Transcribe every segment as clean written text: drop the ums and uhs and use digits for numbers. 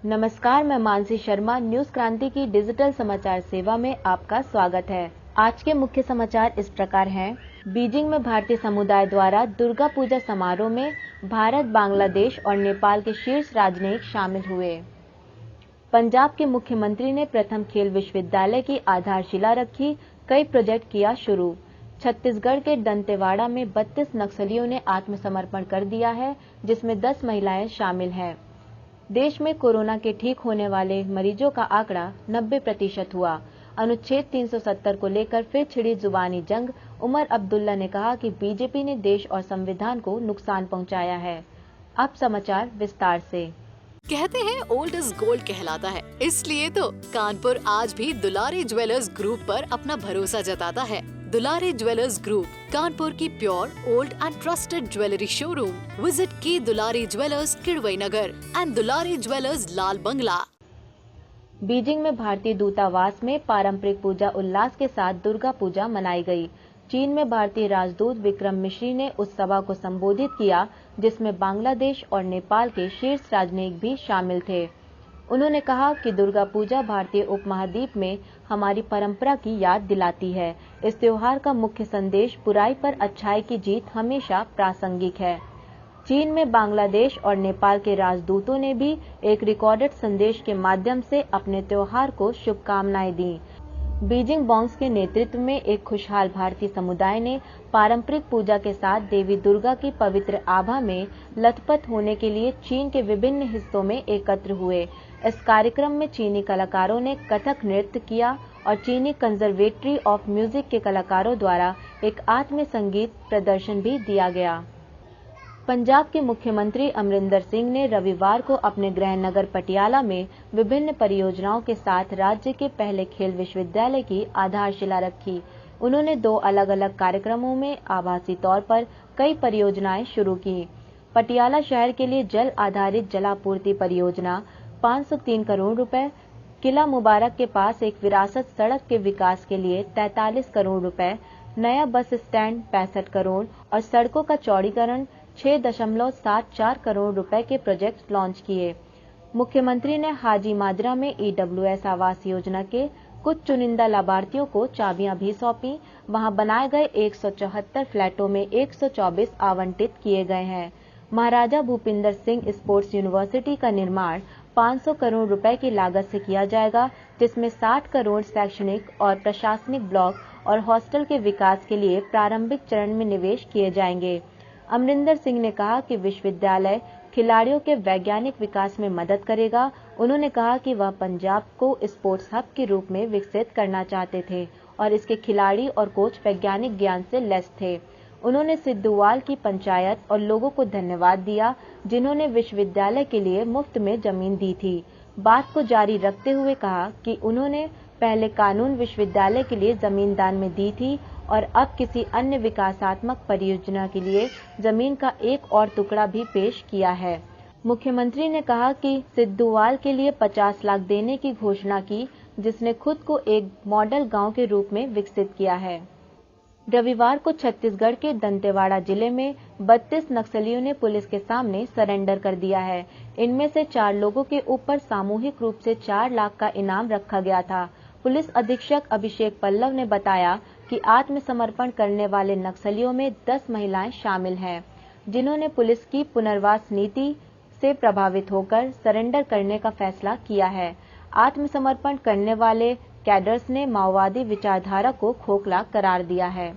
नमस्कार, मैं मानसी शर्मा। न्यूज क्रांति की डिजिटल समाचार सेवा में आपका स्वागत है। आज के मुख्य समाचार इस प्रकार हैं। बीजिंग में भारतीय समुदाय द्वारा दुर्गा पूजा समारोह में भारत, बांग्लादेश और नेपाल के शीर्ष राजनयिक शामिल हुए। पंजाब के मुख्यमंत्री ने प्रथम खेल विश्वविद्यालय की आधारशिला रखी, कई प्रोजेक्ट किया शुरू। छत्तीसगढ़ के दंतेवाड़ा में 32 नक्सलियों ने आत्मसमर्पण कर दिया है, जिसमें 10 महिलाएं शामिल हैं। देश में कोरोना के ठीक होने वाले मरीजों का आंकड़ा 90% हुआ। अनुच्छेद 370 को लेकर फिर छिड़ी जुबानी जंग। उमर अब्दुल्ला ने कहा कि बीजेपी ने देश और संविधान को नुकसान पहुंचाया है। अब समाचार विस्तार से। कहते हैं ओल्ड इज गोल्ड कहलाता है, इसलिए तो कानपुर आज भी दुलारी ज्वेलर्स ग्रुप पर अपना भरोसा जताता है। दुलारी ज्वेलर्स ग्रुप, कानपुर की pure, old and trusted jewellery showroom. Visit की Dulari jewellers, Kidwai Nagar and Dulari jewellers, Lal Bangla. Beijing में भारतीय दूतावास में पारंपरिक पूजा उल्लास के साथ दुर्गा पूजा मनाई गई। चीन में भारतीय राजदूत विक्रम मिश्री ने उस सभा को संबोधित किया, जिसमें बांग्लादेश और नेपाल के शीर्ष राजनयिक भी शामिल थे। उन्होंने कहा कि दुर्गा पूजा भारतीय उपमहाद्वीप में हमारी परंपरा की याद दिलाती है। इस त्योहार का मुख्य संदेश बुराई पर अच्छाई की जीत हमेशा प्रासंगिक है। चीन में बांग्लादेश और नेपाल के राजदूतों ने भी एक रिकॉर्डेड संदेश के माध्यम से अपने त्योहार को शुभकामनाएं दी। बीजिंग बॉन्ग्स के नेतृत्व में एक खुशहाल भारतीय समुदाय ने पारंपरिक पूजा के साथ देवी दुर्गा की पवित्र आभा में लथपथ होने के लिए चीन के विभिन्न हिस्सों में एकत्र हुए। इस कार्यक्रम में चीनी कलाकारों ने कथक नृत्य किया और चीनी कंजर्वेटरी ऑफ म्यूजिक के कलाकारों द्वारा एक आत्म संगीत प्रदर्शन भी दिया गया। पंजाब के मुख्यमंत्री अमरिंदर सिंह ने रविवार को अपने गृह नगर पटियाला में विभिन्न परियोजनाओं के साथ राज्य के पहले खेल विश्वविद्यालय की आधारशिला रखी। उन्होंने 2 अलग-अलग कार्यक्रमों में आभासी तौर पर कई परियोजनाएं शुरू की। पटियाला शहर के लिए जल आधारित जलापूर्ति परियोजना 503 करोड़ रुपए, किला मुबारक के पास एक विरासत सड़क के विकास के लिए 43 करोड़ रुपए, नया बस स्टैंड 65 करोड़ और सड़कों का चौड़ीकरण 6.74 करोड़ रुपए के प्रोजेक्ट लॉन्च किए। मुख्यमंत्री ने हाजी माजरा में ईडब्ल्यूएस आवास योजना के कुछ चुनिंदा लाभार्थियों को चाबियां भी सौंपी। वहां बनाए गए 174 फ्लैटों में 124 आवंटित किए गए हैं। महाराजा भूपिंदर सिंह स्पोर्ट्स यूनिवर्सिटी का निर्माण 500 करोड़ रुपए की लागत से किया जाएगा, जिसमें 60 करोड़ शैक्षणिक और प्रशासनिक ब्लॉक और हॉस्टल के विकास के लिए प्रारंभिक चरण में निवेश किए जाएंगे। अमरिंदर सिंह ने कहा कि विश्वविद्यालय खिलाड़ियों के वैज्ञानिक विकास में मदद करेगा। उन्होंने कहा कि वह पंजाब को स्पोर्ट्स हब के रूप में विकसित करना चाहते थे और इसके खिलाड़ी और कोच वैज्ञानिक ज्ञान से लैस थे। उन्होंने सिद्धूवाल की पंचायत और लोगों को धन्यवाद दिया, जिन्होंने विश्वविद्यालय के लिए मुफ्त में जमीन दी थी। बात को जारी रखते हुए कहा कि उन्होंने पहले कानून विश्वविद्यालय के लिए जमीन दान में दी थी और अब किसी अन्य विकासात्मक परियोजना के लिए जमीन का एक और टुकड़ा भी पेश किया है। मुख्यमंत्री ने कहा कि सिद्धूवाल के लिए 50 लाख देने की घोषणा की, जिसने खुद को एक मॉडल गांव के रूप में विकसित किया है। रविवार को छत्तीसगढ़ के दंतेवाड़ा जिले में 32 नक्सलियों ने पुलिस के सामने सरेंडर कर दिया है। इनमें से 4 लोगों के ऊपर सामूहिक रूप से 4 लाख का इनाम रखा गया था। पुलिस अधीक्षक अभिषेक पल्लव ने बताया कि आत्मसमर्पण करने वाले नक्सलियों में 10 महिलाएं शामिल हैं, जिन्होंने पुलिस की पुनर्वास नीति से प्रभावित होकर सरेंडर करने का फैसला किया है। आत्मसमर्पण करने वाले कैडर्स ने माओवादी विचारधारा को खोखला करार दिया है।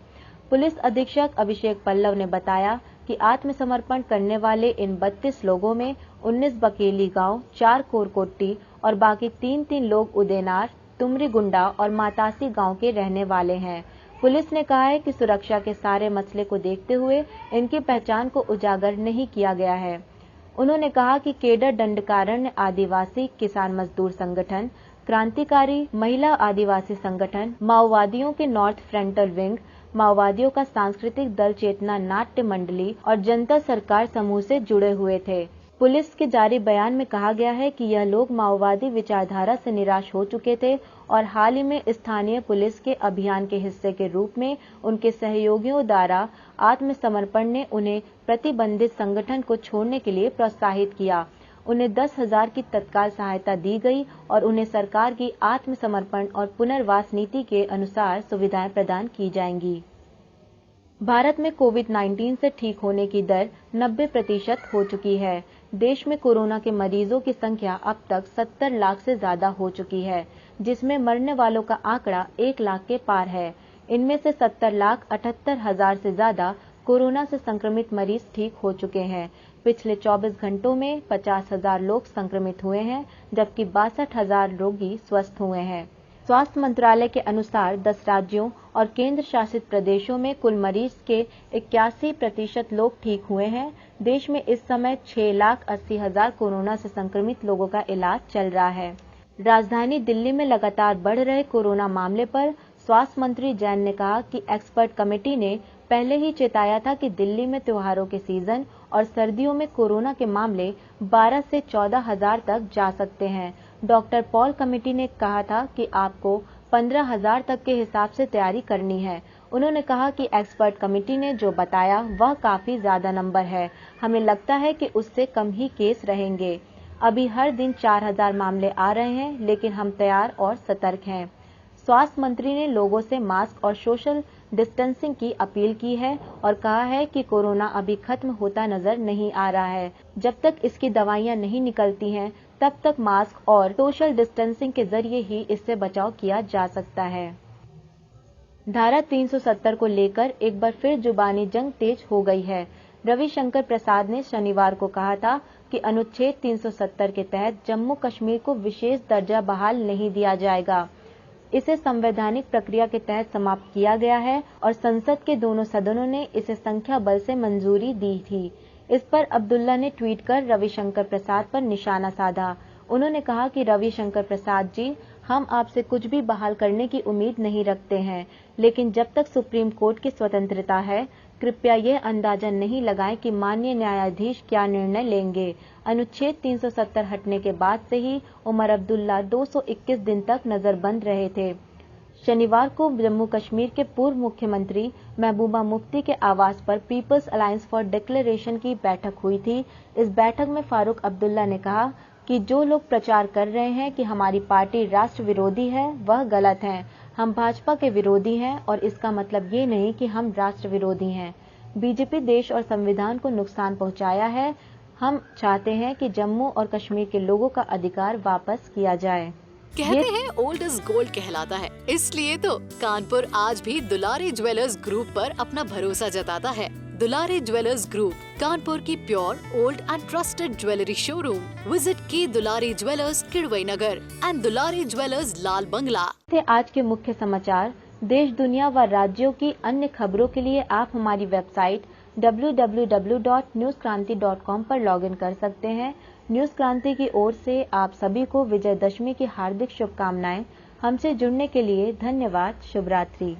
पुलिस अधीक्षक अभिषेक पल्लव ने बताया कि आत्मसमर्पण करने वाले इन 32 लोगों में 19 बकेली गांव, 4 कोरकोट्टी और बाकी 3 लोग उदेनार, तुमरी गुंडा और मातासी गांव के रहने वाले हैं। पुलिस ने कहा है कि सुरक्षा के सारे मसले को देखते हुए इनकी पहचान को उजागर नहीं किया गया है। उन्होंने कहा कि केडर दंडकारण्य आदिवासी किसान मजदूर संगठन, क्रांतिकारी महिला आदिवासी संगठन, माओवादियों के नॉर्थ फ्रंटल विंग, माओवादियों का सांस्कृतिक दल चेतना नाट्य मंडली और जनता सरकार समूह से जुड़े हुए थे। पुलिस के जारी बयान में कहा गया है कि यह लोग माओवादी विचारधारा से निराश हो चुके थे और हाल ही में स्थानीय पुलिस के अभियान के हिस्से के रूप में उनके सहयोगियों द्वारा आत्मसमर्पण ने उन्हें प्रतिबंधित संगठन को छोड़ने के लिए प्रोत्साहित किया। उन्हें 10,000 की तत्काल सहायता दी गई और उन्हें सरकार की आत्मसमर्पण और पुनर्वास नीति के अनुसार सुविधाएं प्रदान की जाएंगी। भारत में कोविड-19 से ठीक होने की दर 90% हो चुकी है। देश में कोरोना के मरीजों की संख्या अब तक 70 लाख से ज्यादा हो चुकी है, जिसमें मरने वालों का आंकड़ा 1 लाख के पार है। इनमें से 70,78,000 से ज्यादा कोरोना से संक्रमित मरीज ठीक हो चुके हैं। पिछले 24 घंटों में 50,000 लोग संक्रमित हुए हैं, जबकि 62,000 रोगी स्वस्थ हुए हैं। स्वास्थ्य मंत्रालय के अनुसार 10 राज्यों और केंद्र शासित प्रदेशों में कुल मरीज के 81% लोग ठीक हुए हैं। देश में इस समय 6,80,000 कोरोना से संक्रमित लोगों का इलाज चल रहा है। राजधानी दिल्ली में लगातार बढ़ रहे कोरोना मामले पर स्वास्थ्य मंत्री जैन ने कहा कि एक्सपर्ट कमेटी ने पहले ही चेताया था कि दिल्ली में त्योहारों के सीजन और सर्दियों में कोरोना के मामले 12 से 14,000 तक जा सकते हैं। डॉक्टर पॉल कमेटी ने कहा था कि आपको 15,000 तक के हिसाब से तैयारी करनी है। उन्होंने कहा कि एक्सपर्ट कमेटी ने जो बताया वह काफी ज्यादा नंबर है। हमें लगता है कि उससे कम ही केस रहेंगे। अभी हर दिन 4,000 मामले आ रहे हैं, लेकिन हम तैयार और सतर्क हैं। स्वास्थ्य मंत्री ने लोगों से मास्क और सोशल डिस्टेंसिंग की अपील की है और कहा है कि कोरोना अभी खत्म होता नजर नहीं आ रहा है। जब तक इसकी दवाइयां नहीं निकलती हैं, तब तक मास्क और सोशल डिस्टेंसिंग के जरिए ही इससे बचाव किया जा सकता है। धारा 370 को लेकर एक बार फिर जुबानी जंग तेज हो गई है। रविशंकर प्रसाद ने शनिवार को कहा था कि अनुच्छेद 370 के तहत जम्मू कश्मीर को विशेष दर्जा बहाल नहीं दिया जाएगा। इसे संवैधानिक प्रक्रिया के तहत समाप्त किया गया है और संसद के दोनों सदनों ने इसे संख्या बल से मंजूरी दी थी। इस पर अब्दुल्ला ने ट्वीट कर रविशंकर प्रसाद पर निशाना साधा। उन्होंने कहा कि रविशंकर प्रसाद जी, हम आपसे कुछ भी बहाल करने की उम्मीद नहीं रखते हैं, लेकिन जब तक सुप्रीम कोर्ट की स्वतंत्रता है, कृपया यह अंदाजा नहीं लगाएं कि माननीय न्यायाधीश क्या निर्णय लेंगे। अनुच्छेद 370 हटने के बाद से ही उमर अब्दुल्ला 221 दिन तक नजरबंद रहे थे। शनिवार को जम्मू कश्मीर के पूर्व मुख्यमंत्री महबूबा मुफ्ती के आवास पर पीपल्स अलायंस फॉर डिक्लेरेशन की बैठक हुई थी। इस बैठक में फारूक अब्दुल्ला ने कहा कि जो लोग प्रचार कर रहे हैं कि हमारी पार्टी राष्ट्र विरोधी है, वह गलत है। हम भाजपा के विरोधी हैं और इसका मतलब ये नहीं कि हम राष्ट्र विरोधी हैं। बीजेपी देश और संविधान को नुकसान पहुंचाया है। हम चाहते हैं कि जम्मू और कश्मीर के लोगों का अधिकार वापस किया जाए। कहते हैं ओल्ड इज गोल्ड कहलाता है, इसलिए तो कानपुर आज भी दुलारी ज्वेलर्स ग्रुप पर अपना भरोसा जताता है। दुलारी ज्वेलर्स ग्रुप, कानपुर की pure old and trusted jewellery showroom. Visit की Dulari jewellers Kidwai Nagar and Dulari jewellers Lal Bangla. थे आज के मुख्य समाचार। देश दुनिया व राज्यों की अन्य खबरों के लिए आप हमारी वेबसाइट www.newskranti.com पर लॉगिन कर सकते हैं। न्यूज क्रांति की ओर से आप सभी को विजयदशमी की हार्दिक शुभकामनाएं। हमसे जुड़ने के लिए धन्यवाद। शुभ रात्रि।